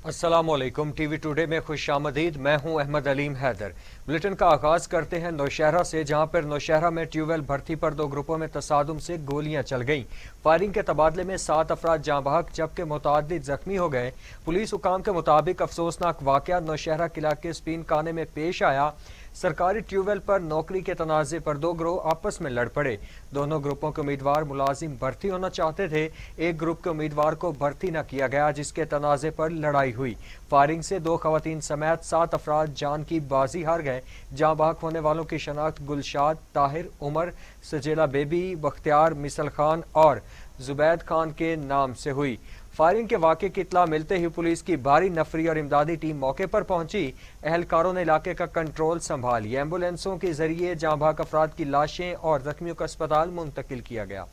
अस्सलाम वालेकुम। TV today में खुश आमदीद। मैं हूं अहमद अलीम हैदर। बुलेटिन का आगाज करते हैं नौशहरा से, जहां पर नौशहरा में ट्यूबवेल भर्ती पर दो ग्रुपों में तसादुम से गोलियां चल गईं। फायरिंग के तबादले में 7 अफराद जाँ बहक जबकि मुतअद्दिद जख्मी हो गए। पुलिस हुकाम के मुताबिक अफसोसनाक वाकया नौशहरा किला के स्पीन खाने में पेश आया। सरकारी ट्यूबवेल पर नौकरी के तनाज़े पर दो ग्रोह आपस में लड़ पड़े। दोनों ग्रुपों के उम्मीदवार मुलाजिम भर्ती होना चाहते थे। एक ग्रुप के उम्मीदवार को भर्ती न किया गया, जिसके तनाज़े पर लड़ाई हुई। फायरिंग से 2 खवातीन समेत 7 अफराद जान की बाजी हार गए। जाँ बहक होने वालों की शनाख्त गुलशाद, ताहिर, उमर, सजेला बेबी, बख्तियार, मिसल खान और जुबैद खान के नाम से हुई। फायरिंग के वाक़े की इत्तला मिलते ही पुलिस की भारी नफरी और इमदादी टीम मौके पर पहुंची। एहलकारों ने इलाके का कंट्रोल संभाल लिया। एम्बुलेंसों के जरिए जाँ बहक अफराद की लाशें और जख्मियों को अस्पताल मुंतकिल किया गया।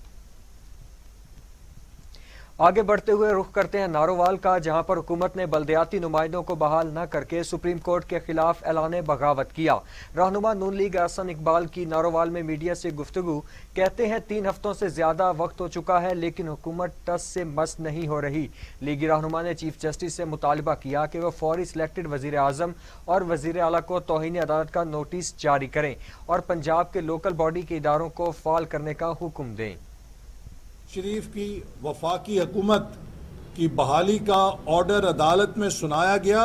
आगे बढ़ते हुए रुख करते हैं नारोवाल का, जहां पर हुकूमत ने बल्दियाती नुमाइंदों को बहाल न करके सुप्रीम कोर्ट के खिलाफ ऐलान बगावत किया। रहनुमा नून लीग एहसन इकबाल की नारोवाल में मीडिया से गुफ्तगू। कहते हैं 3 हफ्तों से ज्यादा वक्त हो चुका है, लेकिन हुकूमत टस से मस नहीं हो रही। लीगी रहनुमा ने चीफ जस्टिस से मुतालबा किया कि वह फौरी सिलेक्टेड वजीर आजम और वजीर आला को तौहीन अदालत का नोटिस जारी करें और पंजाब के लोकल बॉडी के इदारों को फाल करने का हुक्म दें। शरीफ की वफाकी हुकूमत की बहाली का ऑर्डर अदालत में सुनाया गया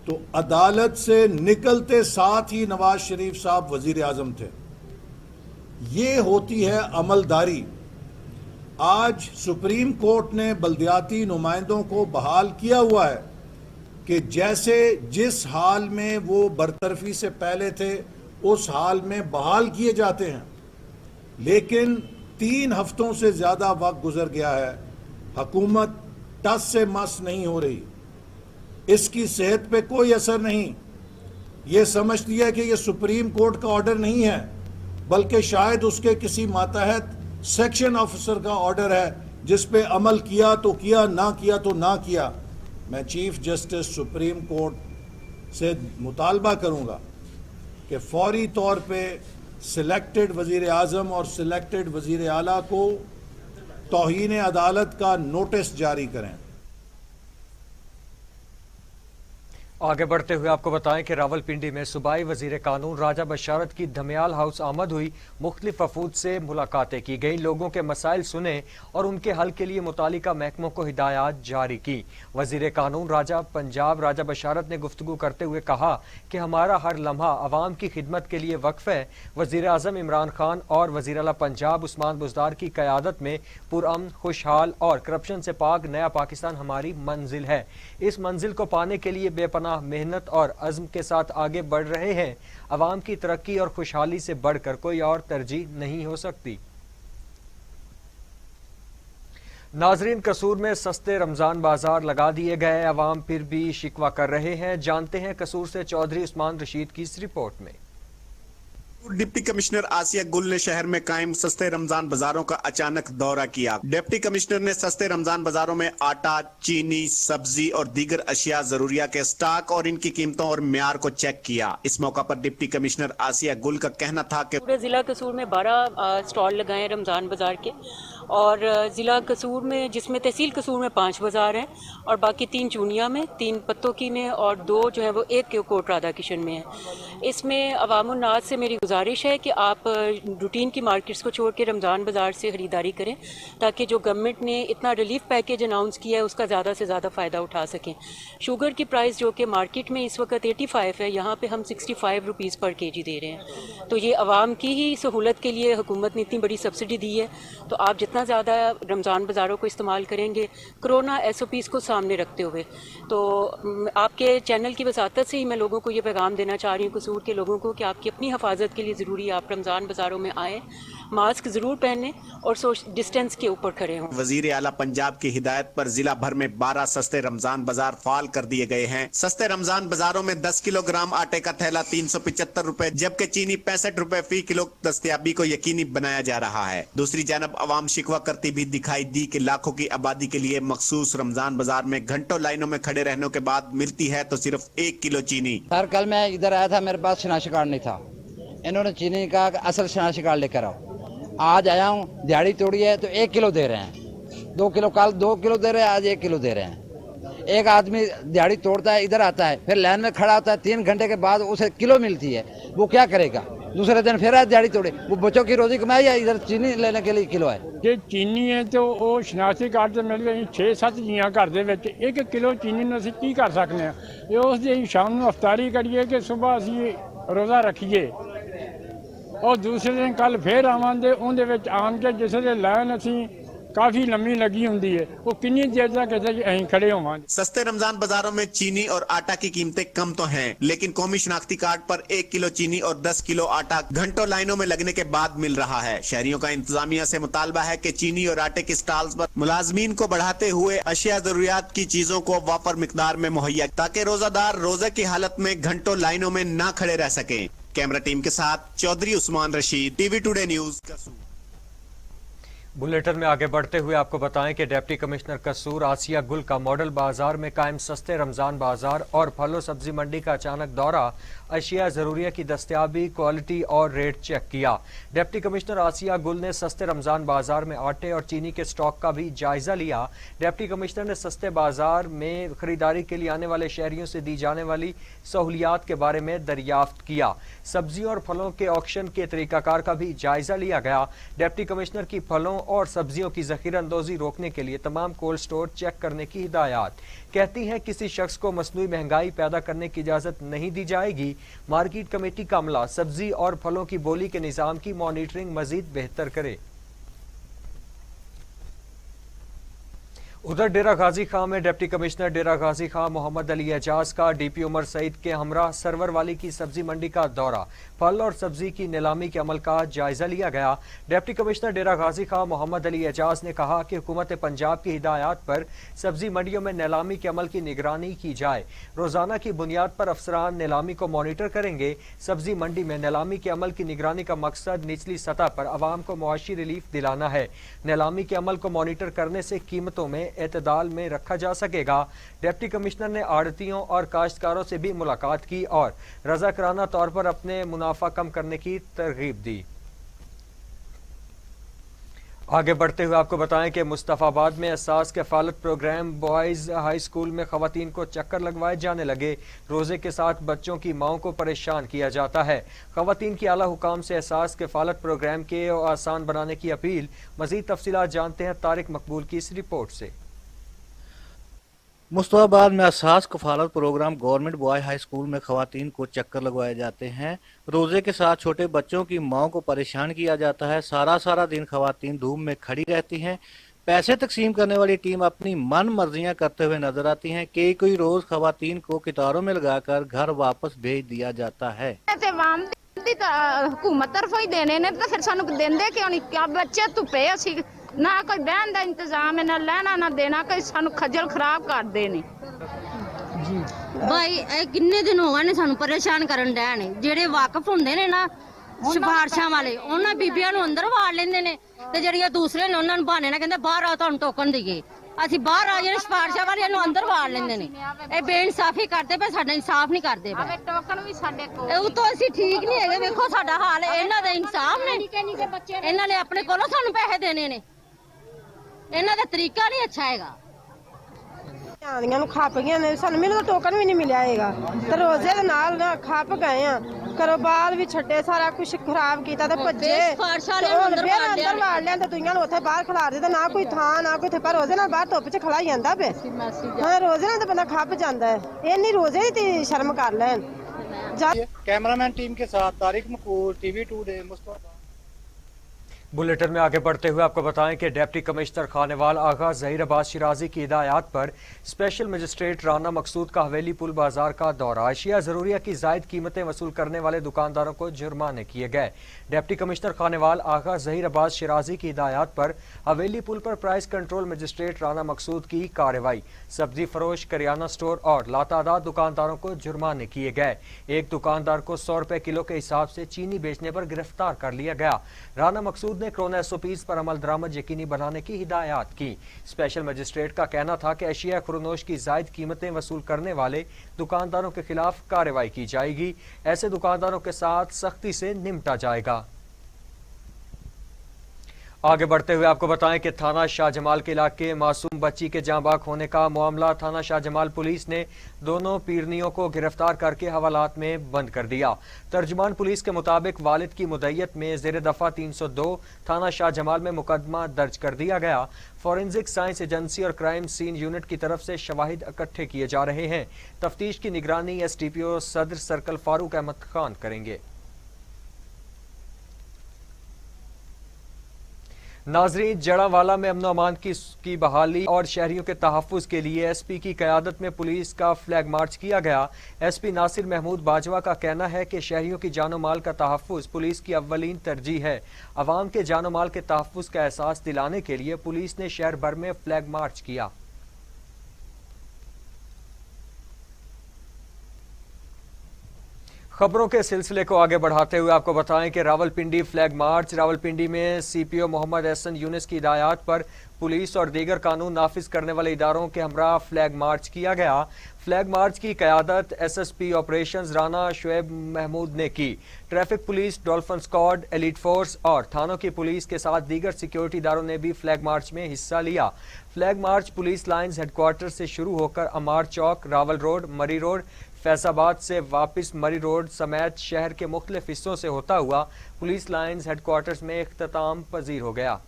तो अदालत से निकलते साथ ही नवाज शरीफ साहब वजीर आजम थे। ये होती है अमलदारी। आज सुप्रीम कोर्ट ने बल्दियाती नुमाइंदों को बहाल किया हुआ है कि जैसे जिस हाल में वो बरतरफी से पहले थे उस हाल में बहाल किए जाते हैं, लेकिन 3 हफ्तों से ज्यादा वक्त गुजर गया है, हुकूमत टस से मस नहीं हो रही। इसकी सेहत पे कोई असर नहीं। ये समझती है कि ये सुप्रीम कोर्ट का ऑर्डर नहीं है, बल्कि शायद उसके किसी मातहत सेक्शन ऑफिसर का ऑर्डर है, जिस पे अमल किया तो किया, ना किया तो ना किया। मैं चीफ जस्टिस सुप्रीम कोर्ट से मुतालबा करूंगा कि फौरी तौर पे सिलेक्टेड वजीर आजम और सिलेक्टेड वजीर आला को तौहीन अदालत का नोटिस जारी करें। आगे बढ़ते हुए आपको बताएं कि रावलपिंडी में सूबाई वजीर कानून राजा बशारत की धमियाल हाउस आमद हुई। मुख्तलिफ वफूद से मुलाकातें की गई, लोगों के मसाइल सुने और उनके हल के लिए मुतालिका महकमों को हिदायत जारी की। वजीर कानून राजा पंजाब राजा बशारत ने गुफ्तगू करते हुए कहा कि हमारा हर लम्हा अवाम की खिदमत के लिए वक्फ है। वजीर आजम इमरान खान और वजीर आला पंजाब उस्मान बुज़दार की क़यादत में पुरअमन, खुशहाल और करप्शन से पाक नया पाकिस्तान हमारी मंजिल है। इस मंजिल को पाने के लिए बेपनाह मेहनत और अज़्म के साथ आगे बढ़ रहे हैं। अवाम की तरक्की और खुशहाली से बढ़कर कोई और तरजीह नहीं हो सकती। नाजरीन, कसूर में सस्ते रमजान बाजार लगा दिए गए, अवाम फिर भी शिकवा कर रहे हैं। जानते हैं कसूर से चौधरी उस्मान रशीद की इस रिपोर्ट में। डिप्टी कमिश्नर आसिया गुल ने शहर में कायम सस्ते रमजान बाजारों का अचानक दौरा किया। डिप्टी कमिश्नर ने सस्ते रमजान बाजारों में आटा, चीनी, सब्जी और दीगर अशिया जरूरिया के स्टॉक और इनकी कीमतों और म्यार को चेक किया। इस मौका पर डिप्टी कमिश्नर आसिया गुल का कहना था कि पूरे जिला कसूर में 12 स्टॉल लगाए रमजान बाजार के, और ज़िला कसूर में जिसमें तहसील कसूर में 5 बाज़ार हैं और बाकी 3 चूनिया में, 3 पत्तोकी में और 2 जो है वो एक कोट राधा किशन में है। इसमें अवामुन्नास से मेरी गुजारिश है कि आप रूटीन की मार्केट्स को छोड़ के रमज़ान बाज़ार से ख़रीदारी करें, ताकि जो गवर्नमेंट ने इतना रिलीफ पैकेज अनाउंस किया है उसका ज़्यादा से ज़्यादा फ़ायदा उठा सकें। शुगर की प्राइस जो कि मार्केट में इस वक्त 85 है, यहाँ पर हम 65 रुपीज़ पर केजी दे रहे हैं। तो ये अवाम की ही सहूलत के लिए हुकूमत ने इतनी बड़ी सब्सिडी दी है। तो आप जितना ज़्यादा रमज़ान बाज़ारों को इस्तेमाल करेंगे कोरोना SOPs को सामने रखते हुए, तो आपके चैनल की वसातत से ही मैं लोगों को ये पैगाम देना चाह रही हूँ, कसूर के लोगों को, कि आपकी अपनी हिफाजत के लिए ज़रूरी है आप रमज़ान बाज़ारों में आएँ, मास्क ज़रूर पहने और सोशल डिस्टेंस के ऊपर खड़े हों। वजीर आला पंजाब की हिदायत पर जिला भर में 12 सस्ते रमजान बाजार फाल कर दिए गए हैं। सस्ते रमजान बाजारों में 10 किलोग्राम आटे का थैला 375 रुपए, जबकि चीनी 65 रुपए फी किलो दस्तयाबी को यकीनी बनाया जा रहा है। दूसरी जानब अवाम शिकवा करती भी दिखाई दी कि लाखों की आबादी के लिए मखसूस रमजान बाजार में घंटों लाइनों में खड़े रहने के बाद मिलती है तो सिर्फ 1 किलो चीनी। सर कल मैं इधर आया था, मेरे पास शनाख्ती कार्ड नहीं था, इन्होंने चीनी का असल शनाख्ती कार्ड लेकर आओ। आज आया हूँ, दिहाड़ी तोड़ी है तो 1 किलो दे रहे हैं, 2 किलो कल 2 किलो दे रहे हैं, आज 1 किलो दे रहे हैं। एक आदमी दिहाड़ी तोड़ता है, इधर आता है, फिर लाइन में खड़ा होता है, 3 घंटे के बाद उसे किलो मिलती है, वो क्या करेगा? दूसरे दिन फिर दिहाड़ी तोड़े, वो बच्चों की रोजी कमाई या इधर चीनी लेने के लिए किलो है? ਜੇ ਚੀਨੀ ਹੈ ਤੇ ਉਹ ਸ਼ਨਾਖਤੀ ਕਾਰਡ ਤੇ ਮਿਲ ਗਈ 6-7 ਜੀਆਂ ਘਰ ਦੇ ਵਿੱਚ 1 ਕਿਲੋ ਚੀਨੀ ਨੂੰ ਅਸੀਂ ਕੀ ਕਰ ਸਕਦੇ ਹਾਂ? ਇਹ ਉਸ ਦੀ ਸ਼ਾਮ ਨੂੰ ਅਫਤਾਰੀ ਕਰੀਏ ਕਿ ਸਵੇਰ ਅਸੀਂ ਰੋਜ਼ਾ ਰੱਖੀਏ ਔਰ ਦੂਸਰੇ ਦਿਨ ਕੱਲ ਫੇਰ ਆਵਾਂਗੇ, ਉਹਦੇ ਵਿੱਚ ਆਣ ਕੇ ਜਿਸ ਦੇ ਲਾਈਨ ਅਸੀਂ काफी लंबी लगी होंगी है, वो कितनी देर तक अं खड़े होवांगे। सस्ते रमजान बाजारों में चीनी और आटा की कीमतें कम तो हैं, लेकिन कौमी शनाख्ती कार्ड पर 1 किलो चीनी और 10 किलो आटा घंटों लाइनों में लगने के बाद मिल रहा है। शहरियों का इंतजामिया से मुतालबा है कि चीनी और आटे के स्टॉल्स पर मुलाजमीन को बढ़ाते हुए अशिया जरूरियात की चीजों को वाफर मिकदार में मुहैया, ताकि रोजादार रोजे की हालत में घंटों लाइनों में न खड़े रह सके। कैमरा टीम के साथ Chaudhry Usman Rashid, TV today news, Kasur. Bulletin में आगे बढ़ते हुए आपको बताएं कि डिप्टी कमिश्नर कसूर आसिया गुल का मॉडल बाजार में कायम सस्ते रमजान बाजार और फलों सब्जी मंडी का अचानक दौरा, अशिया जरूरिया की दस्तयाबी, क्वालिटी और रेट चेक किया। डिप्टी कमिश्नर आसिया गुल ने सस्ते रमजान बाजार में आटे और चीनी के स्टॉक का भी जायजा लिया। डिप्टी कमिश्नर ने सस्ते बाजार में खरीदारी के लिए आने वाले शहरियों से दी जाने वाली सहूलियात के बारे में दरियाफ्त किया। सब्जी और फलों के ऑक्शन के तरीकाकार का भी जायजा लिया गया। डिप्टी कमिश्नर की फलों और सब्जियों की ज़ख़ीरा अंदोज़ी रोकने के लिए तमाम कोल्ड स्टोर चेक करने की हिदायत। कहती हैं किसी शख्स को मसनूई महंगाई पैदा करने की इजाज़त नहीं दी जाएगी। मार्केट कमेटी का अमला सब्जी और फलों की बोली के निज़ाम की मॉनिटरिंग मज़ीद बेहतर करे। उधर डेरा गाजी खां में डिप्टी कमिश्नर डेरा गाजी खां मोहम्मद अली एजाज का डीपी उमर सईद के हमरा सरवर वाली की सब्जी मंडी का दौरा, फल और सब्जी की नीलामी के अमल का जायजा लिया गया। डिप्टी कमिश्नर डेरा गाजी खां मोहम्मद अली एजाज ने कहा कि हुकूमत पंजाब की हिदायत पर सब्जी मंडियों में नीलामी के अमल की निगरानी की जाए। रोजाना की बुनियाद पर अफसरान नीलामी को मॉनिटर करेंगे। सब्जी मंडी में नीलामी के अमल की निगरानी का मकसद निचली सतह पर आवाम को मुआशी रिलीफ दिलाना है। नीलामी के अमल को मॉनिटर करने से कीमतों में एतदाल में रखा जा सकेगा। डिप्टी कमिश्नर ने आड़तियों और काश्तकारों से भी मुलाकात की और रज़ाकराना तौर पर अपने मुनाफा कम करने की तरगीब दी। आगे बढ़ते हुए आपको बताएं कि मुस्तफ़ाबाद में Ehsaas Kafaalat programme boys high school में ख़वातीन को चक्कर लगवाए जाने लगे। रोज़े के साथ बच्चों की माओं को परेशान किया जाता है। ख़वातीन की आला हुकाम से एहसास कफ़ालत प्रोग्राम के आसान बनाने की अपील। मज़ीद तफ़सीलात जानते हैं तारिक मकबूल की इस रिपोर्ट से। मुस्तफ़ाबाद में Ehsaas Kafaalat program government boy high school में ख़वातीन को चक्कर लगवाए जाते हैं। रोज़े के साथ छोटे बच्चों की माओं को परेशान किया जाता है। सारा दिन ख़वातीन धूप में खड़ी रहती हैं। पैसे तकसीम करने वाली टीम अपनी मन मर्जियां करते हुए नजर आती हैं। कोई रोज़ ख़वातीन को कितारों में लगाकर घर वापस भेज दिया जाता है। हुकूमत तरफों ही देने ने तो फिर सानू देंदे क्यों नहीं? क्या बच्चे धुप्पे असी ना कोई बहन का इंतजाम है, ना लेना ना देना, कोई सानू खज्जल खराब करते ने। भाई किन्ने दिन हो गए ने सानू परेशान करन डे ने। जेड़े वाकफ हुंदे ने ना सिफारशां वाले, उन्हां बीबियां नूं अंदर वाड़ लेंदे ने ते जेड़ियां दूसरे ने उन्हां नूं बहाने ना कहंदे बाहर आओ तुहानूं टोकन दईए। ਅਸੀਂ ਬਾਹਰ ਆ ਜਿਹੜੇ ਸਿਫਾਰਸ਼ਾਂ ਵਾਲਿਆਂ ਨੂੰ ਅੰਦਰ ਵਾੜ ਲੈਂਦੇ ਨੇ। ਇਹ ਬੇਇਨਸਾਫੀ ਕਰਦੇ ਪਏ, ਸਾਡਾ ਇਨਸਾਫ ਨਹੀਂ ਕਰਦੇ ਪਏ। ਟੋਕਨ ਵੀ ਸਾਡੇ ਕੋਲ ਉਹ ਤੋਂ ਅਸੀਂ ਠੀਕ ਨਹੀਂ ਹੈਗੇ। ਵੇਖੋ ਸਾਡਾ ਹਾਲ, ਇਹਨਾਂ ਦਾ ਇਨਸਾਫ ਨੇ। ਇਹਨਾਂ ਨੇ ਆਪਣੇ ਕੋਲੋਂ ਸਾਨੂੰ ਪੈਸੇ ਦੇਣੇ ਨੇ। ਇਹਨਾਂ ਦਾ ਤਰੀਕਾ ਨਹੀਂ ਅੱਛਾ ਹੈਗਾ। ਆਂਦੀਆਂ ਨੂੰ ਖੱਪ ਗਈਆਂ ਨੇ, ਸਾਨੂੰ ਮੈਨੂੰ ਤਾਂ ਟੋਕਨ ਵੀ ਨਹੀਂ ਮਿਲਿਆ ਹੈਗਾ ਤੇ ਰੋਜ਼ੇ ਦੇ ਨਾਲ ਨਾ ਖੱਪ ਗਏ ਆ। ਕਰੋ ਬਾਲ ਵੀ ਛੱਡੇ, ਸਾਰਾ ਕੁਝ ਖਰਾਬ ਕੀਤਾ ਤੇ ਭੱਜੇ। ਅੰਦਰ ਵਾੜ ਲਿਆ ਤੇ ਦੁਨੀਆਂ ਨੂੰ ਉੱਥੇ ਬਾਹਰ ਖਿਲਾਰ ਦਿੱਤਾ। ਨਾ ਕੋਈ ਥਾਂ ਨਾ ਕੋਈ ਪਰ ਰੋਜ਼ੇ ਨਾਲ ਬਾਹਰ ਧੁੱਪ 'ਚ ਖੜਾ ਜਾਂਦਾ ਪਏ। ਹਾਂ ਰੋਜ਼ੇ ਨਾਲ ਤਾਂ ਬੰਦਾ ਖੱਪ ਜਾਂਦਾ ਹੈ। ਇੰਨੀ ਰੋਜ਼ੇ ਦੀ शर्म कर लें। कैमरामैन टीम के साथ तारिक मकबूल, टीवी टुडे, मुस्तफा। बुलेटिन में आगे बढ़ते हुए आपको बताएं कि डिप्टी कमिश्नर खानेवाल आगा ज़हीर अब्बास शिराजी की हिदायत पर स्पेशल मजिस्ट्रेट राना मकसूद का हवेली पुल बाजार का दौरा। अशिया ज़रूरिया की जायद कीमतें वसूल करने वाले दुकानदारों को जुर्माने किए गए। डिप्टी कमिश्नर खानेवाल आगा ज़हीर अब्बास शिराजी की हिदायत पर हवेली पुल पर प्राइस कंट्रोल मजिस्ट्रेट राना मकसूद की कार्रवाई। सब्जी फरोश, करियाना स्टोर और लातादाद दुकानदारों को जुर्माने किए गए। एक दुकानदार को 100 रुपए किलो के हिसाब से चीनी बेचने पर गिरफ्तार कर लिया गया। राना मकसूद ने कोरोना एसओपीज पर अमल दरामद यकीनी बनाने की हिदायत की। स्पेशल मजिस्ट्रेट का कहना था कि अशिया खुरनोश की जायद कीमतें वसूल करने वाले दुकानदारों के खिलाफ कार्रवाई की जाएगी। ऐसे दुकानदारों के साथ सख्ती से निपटा जाएगा। आगे बढ़ते हुए आपको बताएं कि थाना शाहजमाल के इलाके मासूम बच्ची के जाँ बाग होने का मामला। थाना शाहजमाल पुलिस ने दोनों पीरनियों को गिरफ्तार करके हवालात में बंद कर दिया। तर्जुमान पुलिस के मुताबिक वालिद की मुद्दत में ज़ेर दफ़ा 302 थाना शाहजमाल में मुकदमा दर्ज कर दिया गया। फॉरेंसिक साइंस एजेंसी और क्राइम सीन यूनिट की तरफ से शवाहिद इकट्ठे किए जा रहे हैं। तफ्तीश की निगरानी SDPO सदर सर्कल फारूक अहमद खान करेंगे। नाजरीन, जड़ावाला में अमन अमान की बहाली और शहरियों के तहफ़्फ़ुज़ के लिए SP की क़यादत में पुलिस का फ्लैग मार्च किया गया। SP नासिर महमूद बाजवा का कहना है कि शहरियों की जानो माल का तहफ़्फ़ुज़ पुलिस की अव्वलीन तरजीह है। अवाम के जानो माल के तहफ़्फ़ुज़ का एहसास दिलाने के लिए पुलिस ने शहर भर में फ्लैग मार्च किया। खबरों के सिलसिले को आगे बढ़ाते हुए आपको बताएं कि रावलपिंडी फ्लैग मार्च। रावलपिंडी में CPO मोहम्मद एहसन यूनिस की हिदायत पर पुलिस और दीगर कानून नाफिज करने वाले इदारों के हमरा फ्लैग मार्च किया गया। फ्लैग मार्च की क़यादत SSP ऑपरेशंस राना शुएब महमूद ने की। Traffic police, dolphin squad, elite force और थानों की पुलिस के साथ दीगर सिक्योरिटी इदारों ने भी फ्लैग मार्च में हिस्सा लिया। Flag march police lines headquarter से शुरू होकर अमार चौक, रावल रोड, मरी रोड, फैजाबाद से वापस मरी रोड समेत शहर के मुख्तलिफ हिस्सों से होता हुआ पुलिस लाइन्स हेडक्वार्टर्स में इख्तिताम पजीर हो गया।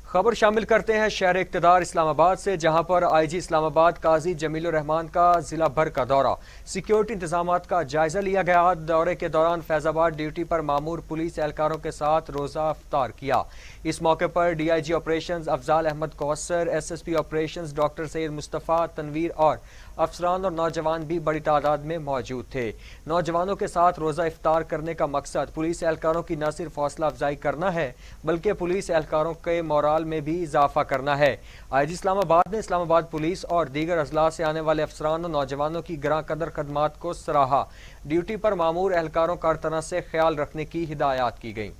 खबर शामिल करते हैं शहर इक़्तिदार इस्लामाबाद से, जहां पर IG इस्लामाबाद काजी जमीलुर रहमान का जिला भर का दौरा। सिक्योरिटी इंतजामात का जायजा लिया गया। दौरे के दौरान फैजाबाद ड्यूटी पर मामूर पुलिस एहलकारों के साथ रोज़ा इफ्तार किया। इस मौके पर DIG operations Afzal Ahmed Kausar, SSP operations doctor Syed Mustafa Tanveer और अफसरान और नौजवान भी बड़ी तादाद में मौजूद थे। नौजवानों के साथ रोज़ा इफ्तार करने का मकसद पुलिस एहलकारों की न सिर्फ हौसला अफजाई करना है, बल्कि पुलिस एहलकारों के मोराल में भी इजाफा करना है। IG इस्लामाबाद ने इस्लामाबाद पुलिस और दीगर अजला से आने वाले अफसरान और नौजवानों की ग्रां कदर खदमात को सराहा। ड्यूटी पर मामूर एहलकारों का हर तरह से ख्याल रखने की हिदायत की गई।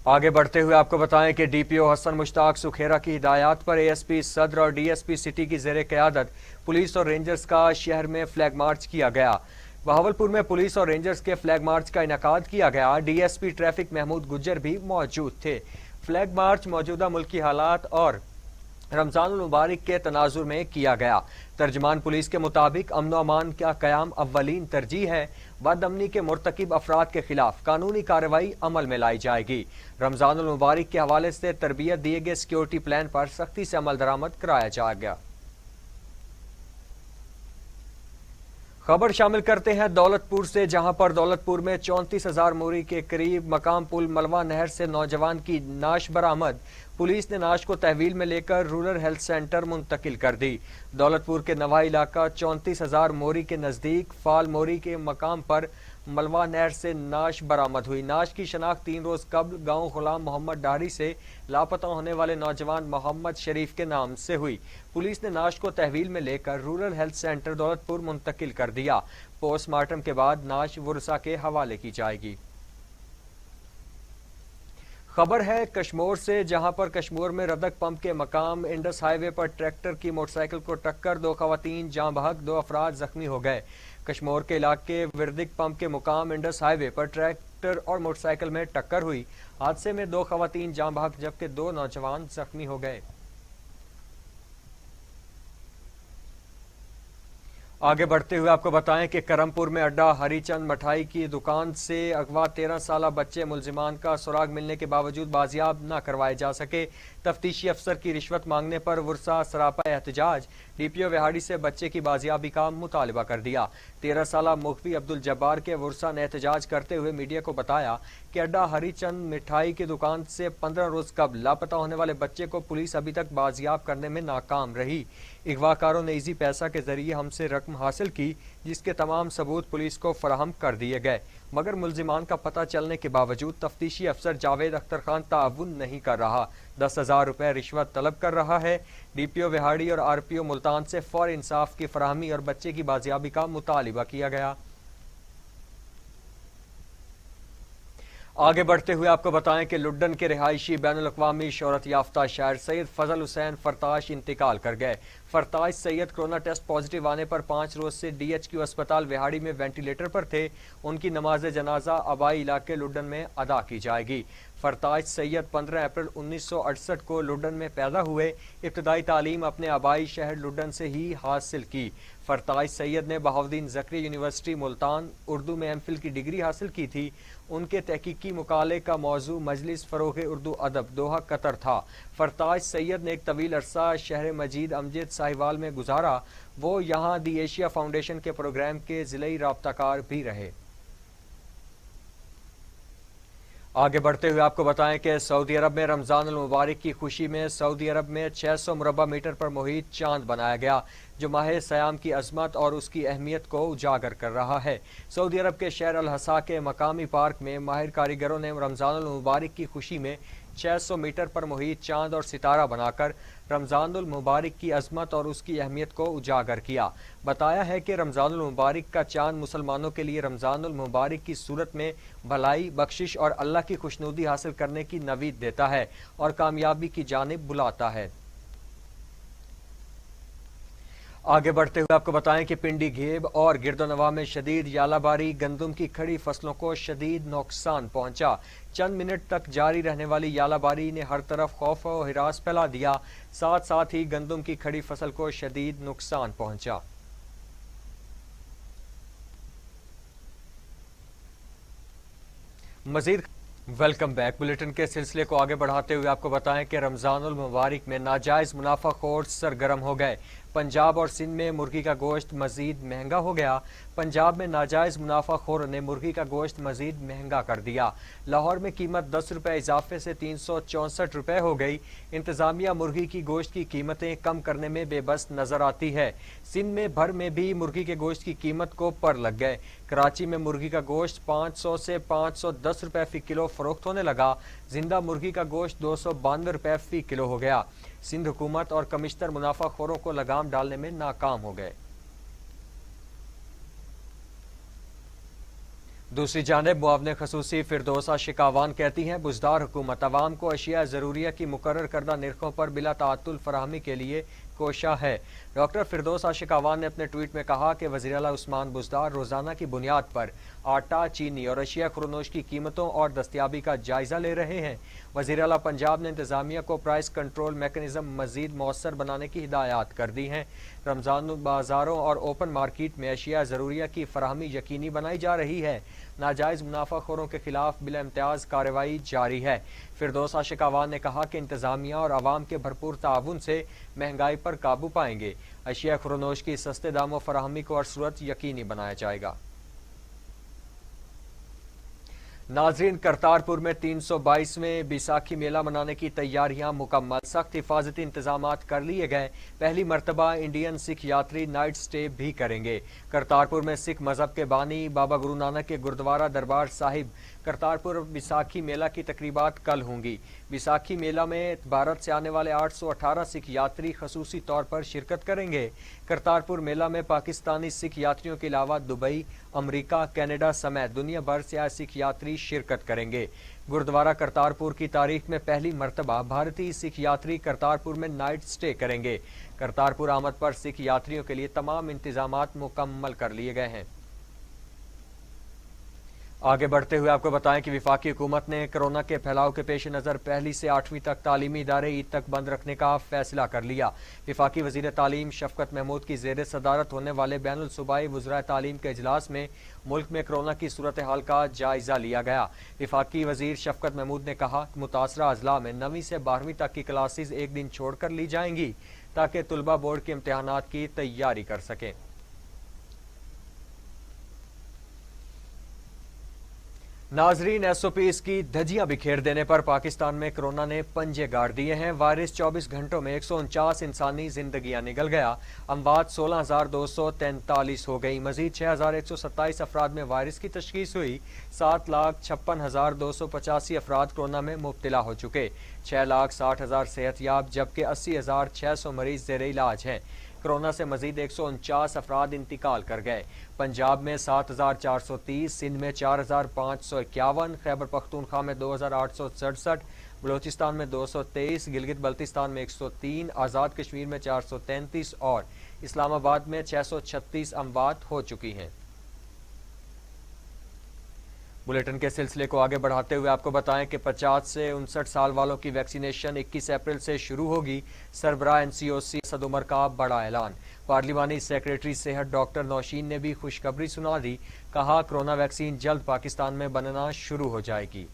आगे बढ़ते हुए आपको बताएं कि DPO हसन मुश्ताक सुखेरा की हिदायत पर ASP सदर और DSP सिटी की ज़ेरे क़यादत पुलिस और रेंजर्स का शहर में फ्लैग मार्च किया गया। बहावलपुर में पुलिस और रेंजर्स के फ्लैग मार्च का इनेकाद किया गया। DSP ट्रैफिक महमूद गुज्जर भी मौजूद थे। फ्लैग मार्च मौजूदा मुल्की हालात और रमजान मुबारक के तनाजुर में किया गया। तर्जमान पुलिस के मुताबिक अमन व अमान का क़याम अव्वलीन तरजीह है। बदअमनी के मुर्तकिब अफराद के खिलाफ कानूनी कार्रवाई अमल में लाई जाएगी। रमजान मुबारक के हवाले से तरबियत दिए गए सिक्योरिटी प्लान पर सख्ती से अमल दरामद कराया जाएगा। खबर शामिल करते हैं दौलतपुर से, जहां पर दौलतपुर में 34,000 मोरी के करीब मकाम पुल मलवा नहर से नौजवान की नाश बरामद। पुलिस ने नाश को तहवील में लेकर रूरल हेल्थ सेंटर मुंतकिल कर दी। दौलतपुर के नवा इलाका 34,000 मोरी के नज़दीक फाल मोरी के मकाम पर मलवा नहर से नाश बरामद हुई। नाश की शनाख्त 3 रोज़ कबल गांव गुलाम मोहम्मद डारी से लापता होने वाले नौजवान मोहम्मद शरीफ के नाम से हुई। पुलिस ने नाश को तहवील में लेकर रूरल हेल्थ सेंटर दौलतपुर मुंतकिल कर दिया। पोस्टमार्टम के बाद नाश वुरसा के हवाले की जाएगी। खबर है कश्मोर से, जहां पर कश्मोर में रदक पंप के मकाम इंडस हाईवे पर ट्रैक्टर की मोटरसाइकिल को टक्कर 2 खवातीन जाँ बहक, 2 अफराद जख्मी हो गए। कश्मोर के इलाके विरदिक पंप के मुकाम इंडस हाईवे पर ट्रैक्टर और मोटरसाइकिल में टक्कर हुई। हादसे में 2 खवातीन जाँ बहक जबकि 2 नौजवान जख्मी हो गए। आगे बढ़ते हुए आपको बताएं कि करमपुर में अड्डा हरीचंद मिठाई की दुकान से अगवा 13 साला बच्चे मुलजिमान का सुराग मिलने के बावजूद बाजियाब न करवाए जा सके। तफ्तीशी अफसर की रिश्वत मांगने पर वुरसा सरापा एहतजाज। DPO विहाड़ी से बच्चे की बाजियाबी का मुतालबा कर दिया। 13 साला मुख्फी अब्दुल जब्बार के वुरसा ने एहतजाज करते हुए मीडिया को बताया कि अड्डा हरीचंद मिठाई की दुकान से 15 रोज कबल लापता होने वाले बच्चे को पुलिस अभी तक बाजियाब करने में नाकाम रही। अगवाकारों ने इजी पैसा के जरिए हमसे रकम हासिल की, जिसके तमाम सबूत पुलिस को फराहम कर दिए गए, मगर मुलजिमान का पता चलने के बावजूद तफ्तीशी अफसर जावेद अख्तर खान ताउन नहीं कर रहा। 10,000 रुपए रिश्वत तलब कर रहा है। DPO विहाड़ी और RPO मुल्तान से फौरी इंसाफ की फराहमी और बच्चे की बाजियाबी का मुतालिबा किया गया। आगे बढ़ते हुए आपको बताएं कि लुड्डन के रिहायशी बैनुल-अक़वामी शोहरत याफ्ता शायर सैयद फजल हुसैन फरताश इंतकाल कर गए। फरताश सैयद कोरोना टेस्ट पॉजिटिव आने पर 5 रोज से DHQ अस्पताल विहाड़ी में वेंटिलेटर पर थे। उनकी नमाज जनाजा आबाई इलाके लुड्डन में अदा की जाएगी। फरताश सैयद 15 अप्रैल 1968 को लुड्डन में पैदा हुए। इब्तदाई तालीम अपने आबाई शहर लुड्डन से ही हासिल की। फरताश सैयद ने बहाउद्दीन ज़करिया यूनिवर्सिटी मुल्तान उर्दू में MPhil की डिग्री हासिल की थी। उनके तहकीकी मुकाले का मौजू मजलिस फ़रोग़ उर्दू अदब दोहा कतर था। फरताश सैयद ने एक तवील अरसा शहर मजीद अमजद साहिवाल में गुजारा। वो यहाँ दी एशिया फाउंडेशन के प्रोग्राम के ज़िलई राब्ताकार भी रहे। आगे बढ़ते हुए आपको बताएं कि सऊदी अरब में रमज़ान मुबारक की खुशी में सऊदी अरब में 600 मुरबा मीटर पर मुहित चांद बनाया गया, जो माह सयाम की अजमत और उसकी अहमियत को उजागर कर रहा है। सऊदी अरब के शहर अल हसा के मकामी पार्क में माहिर कारीगरों ने रमज़ान मुबारक की खुशी में 600 मीटर पर मुहित चांद और सितारा बनाकर रमज़ानुल मुबारक की अजमत और उसकी अहमियत को उजागर किया। बताया है कि रमज़ानुल मुबारक का चांद मुसलमानों के लिए रमज़ानुल मुबारक की सूरत में भलाई, बख्शिश और अल्लाह की खुशनुदी हासिल करने की नवीद देता है और कामयाबी की जानिब बुलाता है। आगे बढ़ते हुए आपको बताएं कि पिंडी घेब और गिरदोनवा में शदीद यालाबारी, गंदम की खड़ी फसलों को शदीद नुकसान पहुंचा। चंद मिनट तक जारी रहने वाली यालाबारी ने हर तरफ खौफ और हिरास फैला दिया। साथ साथ ही गंदम की खड़ी फसल को शदीद नुकसान पहुंचा। मजीद वेलकम बैक। बुलेटिन के सिलसिले को आगे बढ़ाते हुए आपको बताएं कि रमज़ानुल मुबारक में नाजायज मुनाफाखोर सरगर्म हो गए। पंजाब और सिंध में मुर्गी का गोश्त मजीद महंगा हो गया। पंजाब में नाजायज मुनाफाखोरों ने मुर्गी का गोश्त मजीद महंगा कर दिया। लाहौर में कीमत 10 रुपये इजाफे से 364 रुपये हो गई। इंतजामिया मुर्गी की गोश्त की कीमतें कम करने में बेबस नजर आती है। सिंध में भर में भी मुर्गी के गोश्त की कीमत को पर लग गए। कराची में मुर्गी का गोश्त 500 से 510 रुपये फी किलो फरोख्त होने लगा। जिंदा मुर्गी का गोश्त 292 रुपये फी किलो हो गया। सिंध हुकूमत और कमिश्नर मुनाफाखोरों को लगाम डालने में नाकाम हो गए। दूसरी जानिब मुआवने खसूसी फिरदौसा शिकावान कहती हैं, बुजदार हुकूमत अवाम को अशिया ज़रूरिया की मुकर्रर करदा निर्खों पर बिला ताअत्तुल फराहमी के लिए कोशा है। डॉक्टर फिरदौसा शिकावान ने अपने ट्वीट में कहा कि वज़ीर आला उस्मान बुजदार रोज़ाना की बुनियाद पर आटा, चीनी और अशिया खुरनोश की कीमतों और दस्तियाबी का जायजा ले रहे हैं। वज़ीर आला पंजाब ने इंतज़ामिया को प्राइस कंट्रोल मैकेनिज्म मज़ीद मौसर बनाने की हिदायत कर दी हैं। रमज़ान बाज़ारों और ओपन मार्केट में अशिया ज़रूरिया की फराहमी यकीनी बनाई जा रही है। नाजायज़ मुनाफाखोरों के खिलाफ बिला इम्तियाज़ कार्रवाई जारी है। फिरदौसा शिकावान ने कहा कि इंतज़ामिया और आवाम के भरपूर ताउन से महंगाई पर काबू पाएंगे। अशिया खुरनोश की सस्ते दामों फराहमी को हर सूरत यकीनी बनाया जाएगा। नाजरीन, करतारपुर में 322वें बैसाखी मेला मनाने की तैयारियां मुकम्मल। सख्त हिफाजती इंतजामात कर लिए गए। पहली मरतबा इंडियन सिख यात्री नाइट स्टे भी करेंगे। करतारपुर में सिख मजहब के बानी बाबा गुरु नानक के गुरुद्वारा दरबार साहिब करतारपुर बैसाखी मेला की तकरीबात कल होंगी। बैसाखी मेला में भारत से आने वाले 818 सिख यात्री खसूसी तौर पर शिरकत करेंगे। करतारपुर मेला में पाकिस्तानी सिख यात्रियों के अलावा दुबई, अमेरिका, कनाडा समेत दुनिया भर से आए सिख यात्री शिरकत करेंगे। गुरुद्वारा करतारपुर की तारीख में पहली मरतबा भारतीय सिख यात्री करतारपुर में नाइट स्टे करेंगे। करतारपुर आमद पर सिख यात्रियों के लिए तमाम इंतजामात मुकम्मल कर लिए गए हैं। आगे बढ़ते हुए आपको बताएं कि वफाकी हुकूमत ने कोरोना के फैलाव के पेश नज़र 1 से 8वीं तक तालीमी इदारे ईद तक बंद रखने का फैसला कर लिया। वफाकी वज़ीर तालीम शफकत महमूद की ज़ेर सदारत होने वाले बैनुल सूबाई वज़राए तालीम के इजलास में मुल्क में कोरोना की सूरत हाल का जायजा लिया गया। वफाकी वज़ीर शफकत महमूद ने कहा कि मुतासरा अजला में 9वीं से 12वीं तक की क्लासेज एक दिन छोड़कर ली जाएंगी ताकि तुलबा बोर्ड के इम्तहानात की तैयारी कर सकें। नाजरीन, SOPs की धज्जियां बिखेर देने पर पाकिस्तान में कोरोना ने पंजे गाड़ दिए हैं। वायरस 24 घंटों में 149 इंसानी जिंदगियां निगल गया। अमवात 16,243 हो गई। मजीद 6,127 अफराद में वायरस की तशखीस हुई। 7,56,285 अफराद कोरोना में मुब्तला हो चुके। 6,60,000 सेहतयाब जबकि 80,600 मरीज ज़ेर इलाज हैं। कोरोना से मजीद 149 अफराद इंतकाल कर गए। पंजाब में 7,430, सिंध में 4,551, खैबर पख्तूनख्वा में 2,867, बलोचिस्तान में 223, गिलगित बल्तिस्तान में 103, आज़ाद कश्मीर में 433 और इस्लामाबाद में 636 अमवात हो चुकी हैं। बुलेटिन के सिलसिले को आगे बढ़ाते हुए आपको बताएं कि 50 से 59 साल वालों की वैक्सीनेशन 21 अप्रैल से शुरू होगी। सरबराह NCOC असद उमर का बड़ा ऐलान। पार्लिमानी सेक्रेटरी सेहत डॉक्टर नौशीन ने भी खुशखबरी सुना दी। कहा कोरोना वैक्सीन जल्द पाकिस्तान में बनना शुरू हो जाएगी।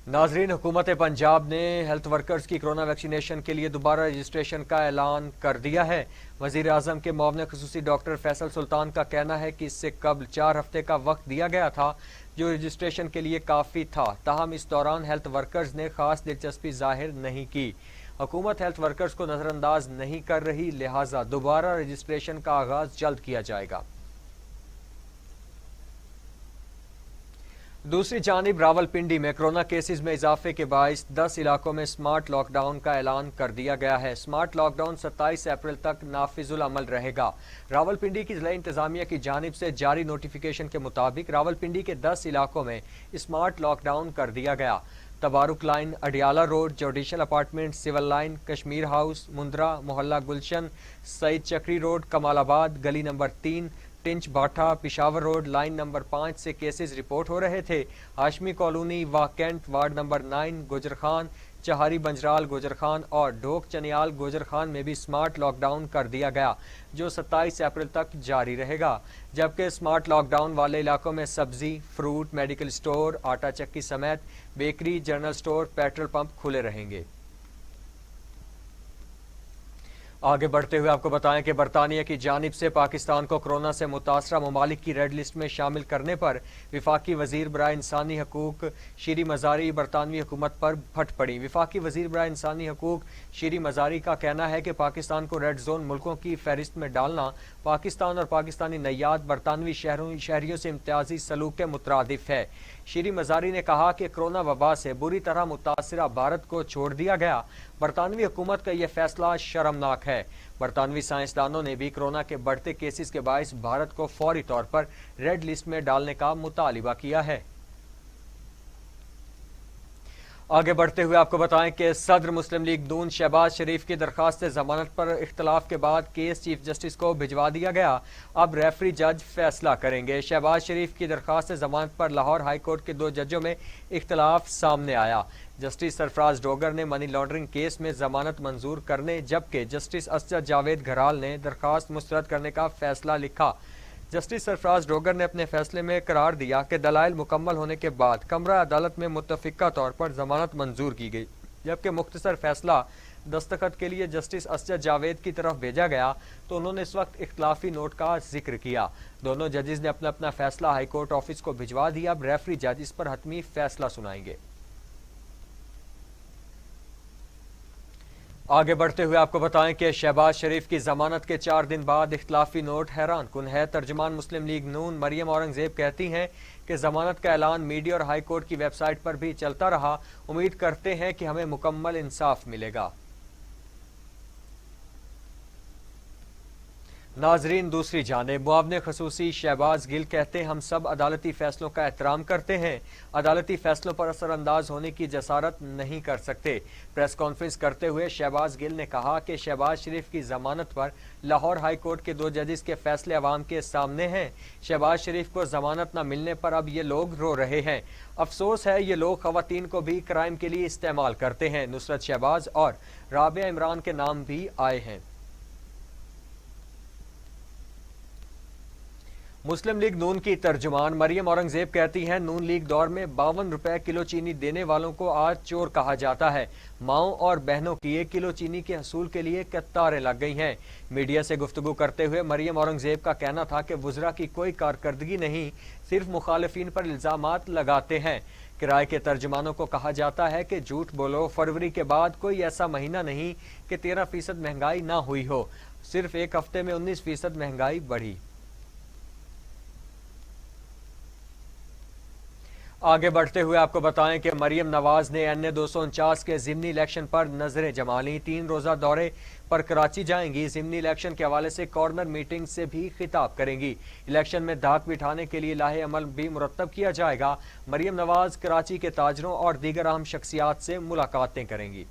नाजरीन, हुकूमत पंजाब ने हेल्थ वर्कर्स की कोरोना वैक्सीनेशन के लिए दोबारा रजिस्ट्रेशन का ऐलान कर दिया है। वजीर आजम के मुआविन खुसूसी डॉक्टर फैसल सुल्तान का कहना है कि इससे कबल 4 हफ्ते का वक्त दिया गया था, जो रजिस्ट्रेशन के लिए काफ़ी था। ताहम इस दौरान हेल्थ वर्कर्स ने खास दिलचस्पी जाहिर नहीं की। हुकूमत हेल्थ वर्कर्स को नज़रअंदाज नहीं कर रही, लिहाजा दोबारा रजिस्ट्रेशन का आगाज जल्द किया जाएगा। दूसरी जानिब रावलपिंडी में कोरोना केसेस में इजाफे के बायस 10 इलाकों में स्मार्ट लॉकडाउन का ऐलान कर दिया गया है। स्मार्ट लॉकडाउन 27 अप्रैल तक नाफिजुल अमल रहेगा। रावलपिंडी की जिला इंतजामिया की जानिब से जारी नोटिफिकेशन के मुताबिक रावलपिंडी के 10 इलाकों में स्मार्ट लॉकडाउन कर दिया गया। Tabaruk line, Adiala road, judicial apartment, civil line, Kashmir house, Mandra, मोहल्ला गुलशन, सईद चक्री रोड, कमालाबाद, गली number 3, Tench Bhatta, Peshawar road, line number 5 से केसेस रिपोर्ट हो रहे थे। हाशमी कॉलोनी, वाकेंट, वार्ड नंबर 9, गुजर खान, चहारी बंजराल, गुजर खान और ढोक चनियाल, गुजर खान में भी स्मार्ट लॉकडाउन कर दिया गया, जो 27 अप्रैल तक जारी रहेगा। जबकि स्मार्ट लॉकडाउन वाले इलाकों में सब्जी, फ्रूट, मेडिकल स्टोर, आटा चक्की समेत bakery, general store, petrol pump खुले रहेंगे। आगे बढ़ते हुए आपको बताएं कि बरतानिया की जानिब से पाकिस्तान को कोरोना से मुतासरा ममालिक की रेड लिस्ट में शामिल करने पर विफाकी वजीर बराए इंसानी हकूक शीरी मजारी बरतानवी हुकूमत पर फट पड़ी। विफाकी वजीर बराए इंसानी हकूक शीरी मजारी का कहना है कि पाकिस्तान को रेड जोन मुल्कों की फहरिस्त में डालना पाकिस्तान और पाकिस्तानी नैयाद बरतानवी शहरियों से इम्तियाजी सलूक के मुतरादिफ है। शीरी मजारी ने कहा कि कोरोना वबा से बुरी तरह मुतासरा भारत को छोड़ दिया गया। बरतानवी हुकूमत का यह फैसला शर्मनाक है। बरतानवी साइंसदानों ने भी कोरोना के बढ़ते केसेस के बायस भारत को फौरी तौर पर रेड लिस्ट में डालने का मुतालिबा किया है। आगे बढ़ते हुए आपको बताएं कि सदर मुस्लिम लीग नून शहबाज शरीफ की दरखास्त जमानत पर इख्तलाफ के बाद केस चीफ जस्टिस को भिजवा दिया गया। अब रेफरी जज फैसला करेंगे। शहबाज शरीफ की दरखास्त जमानत पर लाहौर हाई कोर्ट के 2 जजों में इख्तलाफ सामने आया। जस्टिस सरफराज डोगर ने मनी लॉन्ड्रिंग केस में जमानत मंजूर करने, जबकि जस्टिस असद जावेद घराल ने दरखास्त मुस्तरद करने का फैसला लिखा। जस्टिस सरफराज डोगर ने अपने फैसले में करार दिया कि दलाइल मुकम्मल होने के बाद कमरा अदालत में मुत्तफिका तौर पर जमानत मंजूर की गई, जबकि मुख्तसर फैसला दस्तखत के लिए जस्टिस असद जावेद की तरफ भेजा गया तो उन्होंने इस वक्त इख्तलाफी नोट का जिक्र किया। दोनों जजेस ने अपना अपना फैसला हाईकोर्ट ऑफिस को भिजवा दिया। अब रेफरी जज इस पर हतमी फैसला सुनाएंगे। आगे बढ़ते हुए आपको बताएं कि शहबाज शरीफ की जमानत के 4 दिन बाद इख्तलाफी नोट हैरान कुन है। तर्जुमान मुस्लिम लीग नून मरियम औरंगजेब कहती हैं कि जमानत का ऐलान मीडिया और हाई कोर्ट की वेबसाइट पर भी चलता रहा। उम्मीद करते हैं कि हमें मुकम्मल इंसाफ मिलेगा। नाजरीन, दूसरी जानिब मुआविन खसूसी शहबाज गिल कहते हैं हम सब अदालती फैसलों का एहतराम करते हैं, अदालती फैसलों पर असरअंदाज होने की जसारत नहीं कर सकते। प्रेस कॉन्फ्रेंस करते हुए शहबाज गिल ने कहा कि शहबाज शरीफ की जमानत पर लाहौर हाई कोर्ट के 2 जजेस के फैसले अवाम के सामने हैं। शहबाज शरीफ को जमानत न मिलने पर अब ये लोग रो रहे हैं। अफसोस है ये लोग खवातीन को भी क्राइम के लिए इस्तेमाल करते हैं। नुसरत शहबाज और राबिया इमरान के नाम भी आए हैं। मुस्लिम लीग नून की तर्जुमान मरियम औरंगजेब कहती हैं नून लीग दौर में 52 रुपए किलो चीनी देने वालों को आज चोर कहा जाता है। माओं और बहनों की 1 किलो चीनी के हसूल के लिए कतारें लग गई हैं। मीडिया से गुफ्तगू करते हुए मरियम औरंगजेब का कहना था कि वुज़रा की कोई कारकर्दगी नहीं, सिर्फ मुखालिफिन पर इल्जामात लगाते हैं। किराए के तर्जुमानों को कहा जाता है कि झूठ बोलो, फरवरी के बाद कोई ऐसा महीना नहीं कि 13% महंगाई ना हुई हो, सिर्फ 1 हफ्ते में 19% महंगाई बढ़ी। आगे बढ़ते हुए आपको बताएं कि मरियम नवाज ने NA 249 के ज़िमनी इलेक्शन पर नजरें जमा ली। 3 रोज़ा दौरे पर कराची जाएंगी। ज़िमनी इलेक्शन के हवाले से कॉर्नर मीटिंग से भी खिताब करेंगी। इलेक्शन में धाक बिठाने के लिए लाहे अमल भी मुरतब किया जाएगा। मरियम नवाज कराची के ताजरों और दीगर अहम शख्सियात से मुलाकातें करेंगी।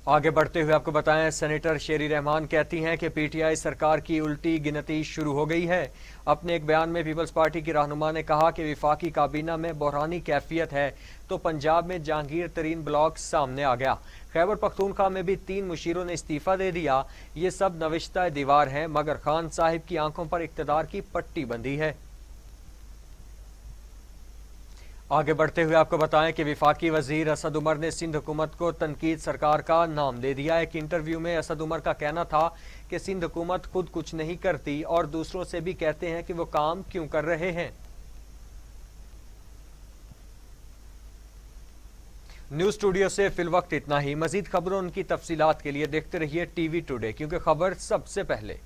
आगे बढ़ते हुए आपको बताएं, सेनेटर शेरी रहमान कहती हैं कि PTI सरकार की उल्टी गिनती शुरू हो गई है। अपने एक बयान में पीपल्स पार्टी की रहनुमा ने कहा कि विफाकी काबीना में बहरानी कैफियत है तो पंजाब में जहांगीर तरीन ब्लॉक सामने आ गया। खैबर पख्तूनख्वा में भी 3 मुशीरों ने इस्तीफा दे दिया। ये सब नविश्ता दीवार हैं, मगर खान साहिब की आंखों पर इक्तदार की पट्टी बंधी है। आगे बढ़ते हुए आपको बताएं कि विफाकी वजीर असद उमर ने सिंध हुकूमत को तनकीद सरकार का नाम दे दिया। एक इंटरव्यू में असद उमर का कहना था कि सिंध हुकूमत खुद कुछ नहीं करती और दूसरों से भी कहते हैं कि वो काम क्यों कर रहे हैं। न्यूज़ स्टूडियो से फिलवक्त इतना ही। मजीद खबरों उनकी तफसीलात के लिए देखते रहिए TV टुडे, क्योंकि खबर सबसे पहले।